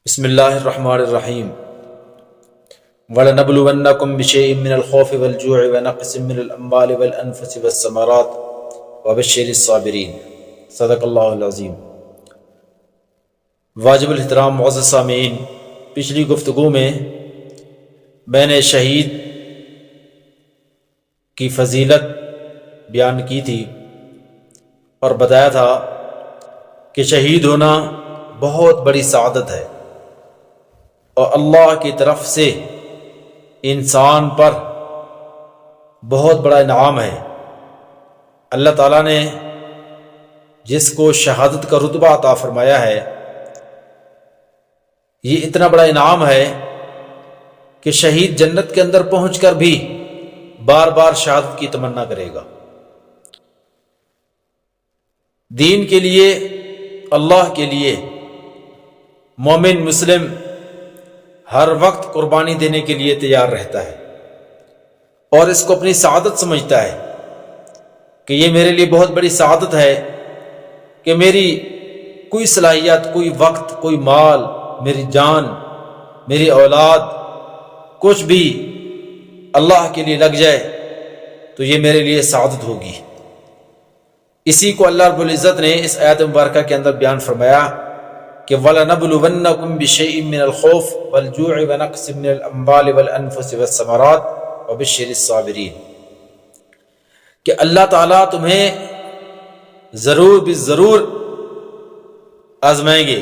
بسم اللہ الرحمن الرحیم وَلَنَبْلُوَنَّكُمْ بِشَيْءٍ مِّنَ الْخَوْفِ وَالْجُوعِ وَنَقْصٍ مِّنَ الْأَمْوَالِ وَالْأَنفُسِ وَالثَّمَرَاتِ وَبَشِّرِ الصَّابِرِينَ صدق اللہ العظیم۔ واجب الاحترام معزز سامعین، پچھلی گفتگو میں نے شہید کی فضیلت بیان کی تھی اور بتایا تھا کہ شہید ہونا بہت بڑی سعادت ہے اور اللہ کی طرف سے انسان پر بہت بڑا انعام ہے۔ اللہ تعالیٰ نے جس کو شہادت کا رتبہ عطا فرمایا ہے، یہ اتنا بڑا انعام ہے کہ شہید جنت کے اندر پہنچ کر بھی بار بار شہادت کی تمنا کرے گا۔ دین کے لیے، اللہ کے لیے مومن مسلم ہر وقت قربانی دینے کے لیے تیار رہتا ہے اور اس کو اپنی سعادت سمجھتا ہے کہ یہ میرے لیے بہت بڑی سعادت ہے کہ میری کوئی صلاحیت، کوئی وقت، کوئی مال، میری جان، میری اولاد، کچھ بھی اللہ کے لیے لگ جائے تو یہ میرے لیے سعادت ہوگی۔ اسی کو اللہ رب العزت نے اس آیت مبارکہ کے اندر بیان فرمایا کہ وَلَنَبْلُوَنَّكُمْ بِشَيْءٍ مِّنَ الْخَوْفِ وَالْجُوعِ وَنَقْصٍ مِّنَ الْأَمْوَالِ وَالْأَنفُسِ وَالثَّمَرَاتِ وَبَشِّرِ الصَّابِرِينَ کہ اللہ تعالیٰ تمہیں ضرور بالضرور آزمائیں گے۔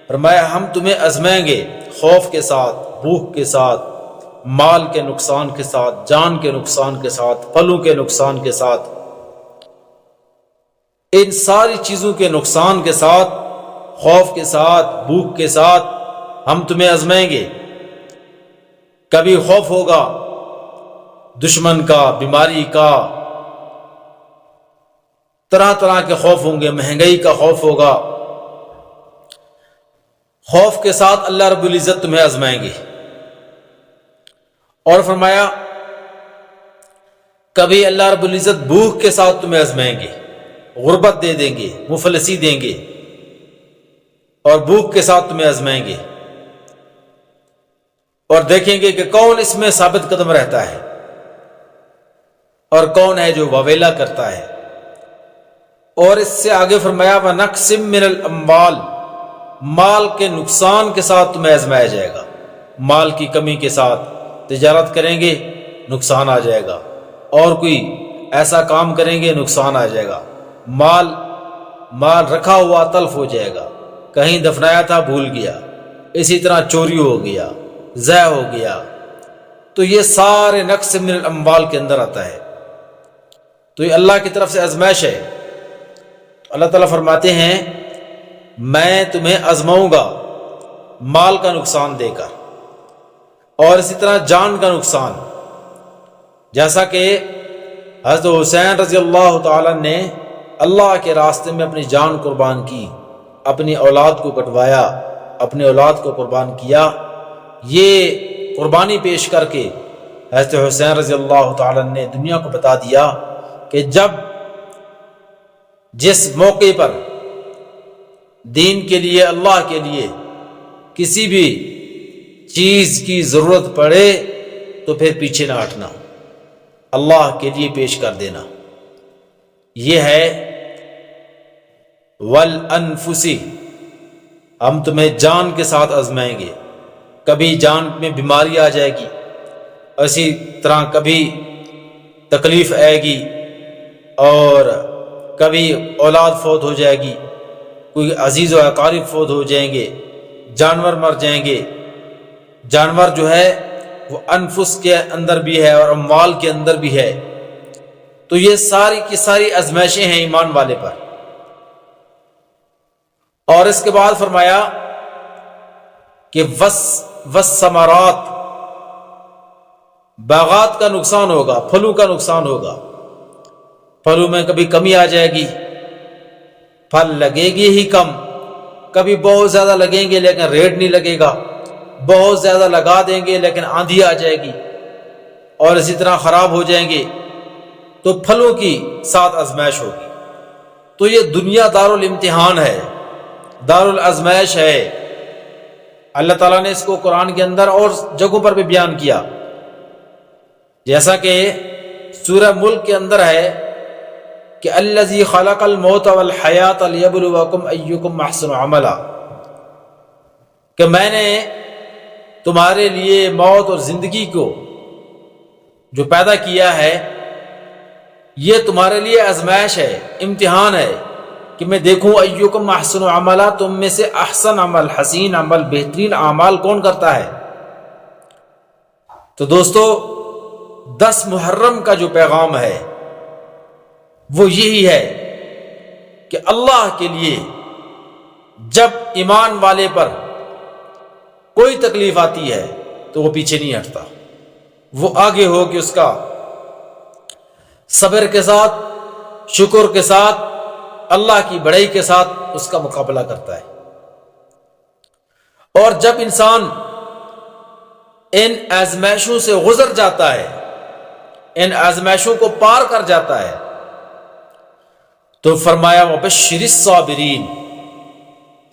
فرمایا ہم تمہیں آزمائیں گے، خوف کے ساتھ، بھوک کے ساتھ، مال کے نقصان کے ساتھ، جان کے نقصان کے ساتھ، پھلوں کے نقصان کے ساتھ، ان ساری چیزوں کے نقصان کے ساتھ، خوف کے ساتھ، بھوک کے ساتھ ہم تمہیں آزمائیں گے۔ کبھی خوف ہوگا دشمن کا، بیماری کا، طرح طرح کے خوف ہوں گے، مہنگائی کا خوف ہوگا۔ خوف کے ساتھ اللہ رب العزت تمہیں آزمائیں گے۔ اور فرمایا کبھی اللہ رب العزت بھوک کے ساتھ تمہیں آزمائیں گے، غربت دے دیں گے، مفلسی دیں گے اور بھوک کے ساتھ تمہیں آزمائیں گے، اور دیکھیں گے کہ کون اس میں ثابت قدم رہتا ہے اور کون ہے جو واویلا کرتا ہے۔ اور اس سے آگے فرمایا وَنَقْصٍ مِّنَ الْأَمْوَالِ مال کے نقصان کے ساتھ تمہیں آزمایا جائے گا۔ مال کی کمی کے ساتھ تجارت کریں گے، نقصان آ جائے گا، اور کوئی ایسا کام کریں گے، نقصان آ جائے گا۔ مال رکھا ہوا تلف ہو جائے گا، کہیں دفنایا تھا بھول گیا، اسی طرح چوری ہو گیا، ضائع ہو گیا، تو یہ سارے نقص من الاموال کے اندر آتا ہے۔ تو یہ اللہ کی طرف سے آزمائش ہے۔ اللہ تعالیٰ فرماتے ہیں میں تمہیں آزماؤں گا مال کا نقصان دے کر، اور اسی طرح جان کا نقصان، جیسا کہ حضرت حسین رضی اللہ تعالیٰ نے اللہ کے راستے میں اپنی جان قربان کی، اپنی اولاد کو کٹوایا، اپنی اولاد کو قربان کیا۔ یہ قربانی پیش کر کے حضرت حسین رضی اللہ تعالیٰ نے دنیا کو بتا دیا کہ جس موقع پر دین کے لیے، اللہ کے لیے کسی بھی چیز کی ضرورت پڑے تو پھر پیچھے نہ ہٹنا، اللہ کے لیے پیش کر دینا۔ یہ ہے وَالْأَنفُسِ ہم تمہیں جان کے ساتھ آزمائیں گے۔ کبھی جان میں بیماری آ جائے گی، اسی طرح کبھی تکلیف آئے گی، اور کبھی اولاد فوت ہو جائے گی، کوئی عزیز و اقارب فوت ہو جائیں گے، جانور مر جائیں گے۔ جانور جو ہے وہ انفس کے اندر بھی ہے اور اموال کے اندر بھی ہے۔ تو یہ ساری کی ساری آزمائشیں ہیں ایمان والے پر۔ اور اس کے بعد فرمایا کہ والثمرات باغات کا نقصان ہوگا، پھلوں کا نقصان ہوگا۔ پھلوں میں کبھی کمی آ جائے گی، پھل لگے گی ہی کم، کبھی بہت زیادہ لگیں گے لیکن ریٹ نہیں لگے گا، بہت زیادہ لگا دیں گے لیکن آندھی آ جائے گی، اور اسی طرح خراب ہو جائیں گے۔ تو پھلوں کی ساتھ آزمائش ہوگی۔ تو یہ دنیا دار الامتحان ہے، دار الازمائش ہے۔ اللہ تعالیٰ نے اس کو قرآن کے اندر اور جگہوں پر بھی بیان کیا، جیسا کہ سورہ ملک کے اندر ہے کہ الذی خلق الموت والحیات لیبلوکم ایکم احسن عملا، کہ میں نے تمہارے لیے موت اور زندگی کو جو پیدا کیا ہے، یہ تمہارے لیے آزمائش ہے، امتحان ہے کہ میں دیکھوں ایکم احسن عملا، تم میں سے احسن عمل، حسین عمل، بہترین اعمال کون کرتا ہے۔ تو دوستو 10 محرم کا جو پیغام ہے وہ یہی ہے کہ اللہ کے لیے جب ایمان والے پر کوئی تکلیف آتی ہے تو وہ پیچھے نہیں ہٹتا، وہ آگے ہو کہ اس کا صبر کے ساتھ، شکر کے ساتھ، اللہ کی بڑائی کے ساتھ اس کا مقابلہ کرتا ہے۔ اور جب انسان ان آزمائشوں سے گزر جاتا ہے، ان آزمائشوں کو پار کر جاتا ہے، تو فرمایا وبشر الصابرین،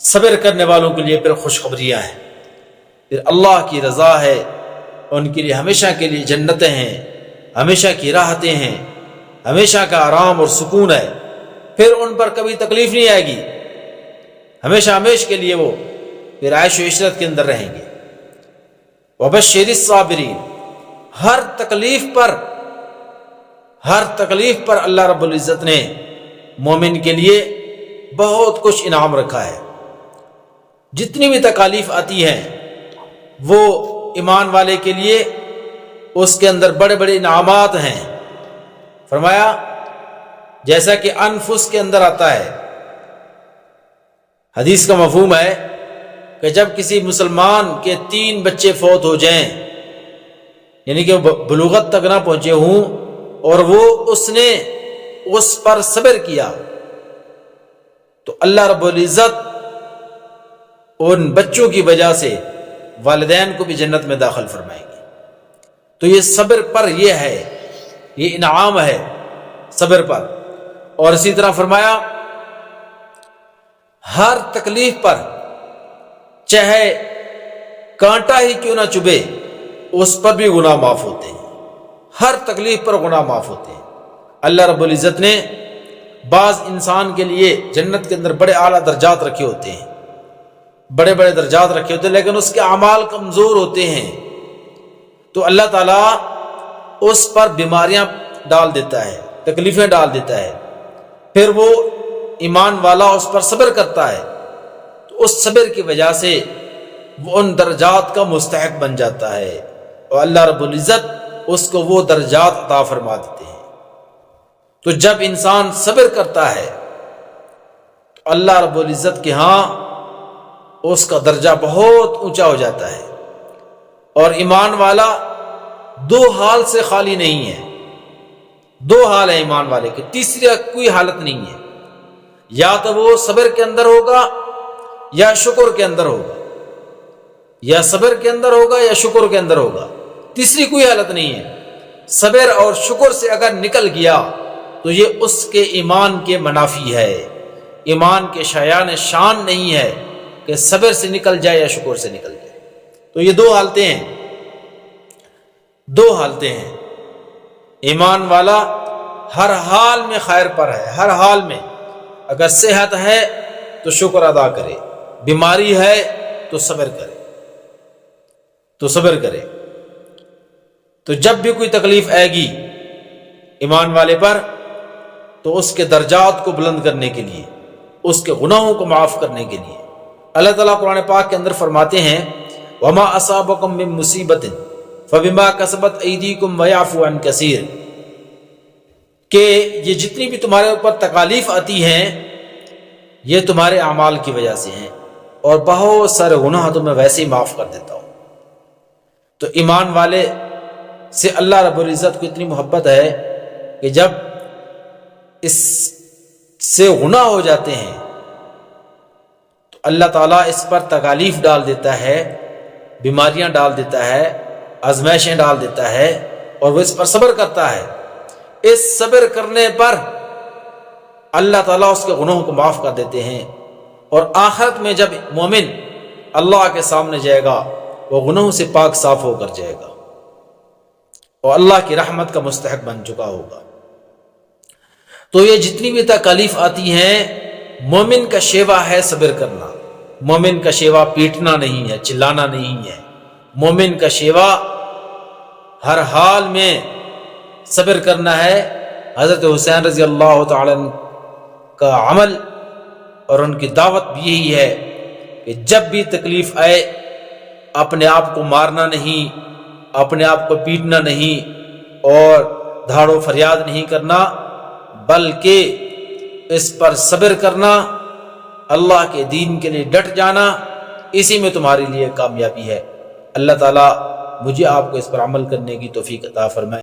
صبر کرنے والوں کے لیے پھر خوشخبریاں ہیں، پھر اللہ کی رضا ہے، ان کے لیے ہمیشہ کے لیے جنتیں ہیں، ہمیشہ کی راحتیں ہیں، ہمیشہ کا آرام اور سکون ہے، پھر ان پر کبھی تکلیف نہیں آئے گی، ہمیشہ ہمیشہ کے لیے وہ پھر عیش و عشرت کے اندر رہیں گے۔ وبشر الصابرین، ہر تکلیف پر اللہ رب العزت نے مومن کے لیے بہت کچھ انعام رکھا ہے۔ جتنی بھی تکالیف آتی ہیں وہ ایمان والے کے لیے اس کے اندر بڑے بڑے انعامات ہیں۔ فرمایا جیسا کہ انفس کے اندر آتا ہے، حدیث کا مفہوم ہے کہ جب کسی مسلمان کے 3 بچے فوت ہو جائیں، یعنی کہ بلوغت تک نہ پہنچے ہوں، اور وہ اس نے اس پر صبر کیا، تو اللہ رب العزت ان بچوں کی وجہ سے والدین کو بھی جنت میں داخل فرمائیں گے۔ تو یہ صبر پر یہ ہے، یہ انعام ہے صبر پر۔ اور اسی طرح فرمایا ہر تکلیف پر چاہے کانٹا ہی کیوں نہ چبھے اس پر بھی گناہ معاف ہوتے ہیں، ہر تکلیف پر گناہ معاف ہوتے ہیں۔ اللہ رب العزت نے بعض انسان کے لیے جنت کے اندر بڑے اعلیٰ درجات رکھے ہوتے ہیں، بڑے بڑے درجات رکھے ہوتے ہیں، لیکن اس کے اعمال کمزور ہوتے ہیں، تو اللہ تعالیٰ اس پر بیماریاں ڈال دیتا ہے، تکلیفیں ڈال دیتا ہے، پھر وہ ایمان والا اس پر صبر کرتا ہے، تو اس صبر کی وجہ سے وہ ان درجات کا مستحق بن جاتا ہے، اور اللہ رب العزت اس کو وہ درجات عطا فرما دیتے ہیں۔ تو جب انسان صبر کرتا ہے تو اللہ رب العزت کے ہاں اس کا درجہ بہت اونچا ہو جاتا ہے۔ اور ایمان والا 2 حال سے خالی نہیں ہے، 2 حال ہے ایمان والے کے، تیسری کوئی حالت نہیں ہے، یا تو وہ صبر کے اندر ہوگا یا شکر کے اندر ہوگا، یا صبر کے اندر ہوگا یا شکر کے اندر ہوگا، تیسری کوئی حالت نہیں ہے۔ صبر اور شکر سے اگر نکل گیا تو یہ اس کے ایمان کے منافی ہے، ایمان کے شایان شان نہیں ہے کہ صبر سے نکل جائے یا شکر سے نکل جائے۔ تو یہ 2 حالتیں ہیں، 2 حالتیں ہیں۔ ایمان والا ہر حال میں خیر پر ہے، ہر حال میں، اگر صحت ہے تو شکر ادا کرے، بیماری ہے تو صبر کرے، تو جب بھی کوئی تکلیف آئے گی ایمان والے پر تو اس کے درجات کو بلند کرنے کے لیے، اس کے گناہوں کو معاف کرنے کے لیے اللہ تعالیٰ قرآن پاک کے اندر فرماتے ہیں وَمَا أَصَابَكُم مِّن مُّصِيبَةٍ فَبِمَا كَسَبَتْ أَيْدِيكُمْ وَيَعْفُو عَن كَثِيرٍ، کہ یہ جتنی بھی تمہارے اوپر تکالیف آتی ہیں یہ تمہارے اعمال کی وجہ سے ہیں، اور بہت سارے گناہ تو میں ویسے ہی معاف کر دیتا ہوں۔ تو ایمان والے سے اللہ رب العزت کو اتنی محبت ہے کہ جب اس سے گناہ ہو جاتے ہیں تو اللہ تعالیٰ اس پر تکالیف ڈال دیتا ہے، بیماریاں ڈال دیتا ہے، آزمائشیں ڈال دیتا ہے، اور وہ اس پر صبر کرتا ہے۔ اس صبر کرنے پر اللہ تعالیٰ اس کے گناہوں کو معاف کر دیتے ہیں، اور آخرت میں جب مومن اللہ کے سامنے جائے گا وہ گناہوں سے پاک صاف ہو کر جائے گا اور اللہ کی رحمت کا مستحق بن چکا ہوگا۔ تو یہ جتنی بھی تکالیف آتی ہیں، مومن کا شیوا ہے صبر کرنا۔ مومن کا شیوا پیٹنا نہیں ہے، چلانا نہیں ہے۔ مومن کا شیوا ہر حال میں صبر کرنا ہے۔ حضرت حسین رضی اللہ تعالی عنہ کا عمل اور ان کی دعوت بھی یہی ہے کہ جب بھی تکلیف آئے اپنے آپ کو مارنا نہیں، اپنے آپ کو پیٹنا نہیں اور دھاڑ و فریاد نہیں کرنا، بلکہ اس پر صبر کرنا، اللہ کے دین کے لیے ڈٹ جانا، اسی میں تمہارے لیے کامیابی ہے۔ اللہ تعالیٰ مجھے آپ کو اس پر عمل کرنے کی توفیق عطا فرمائے۔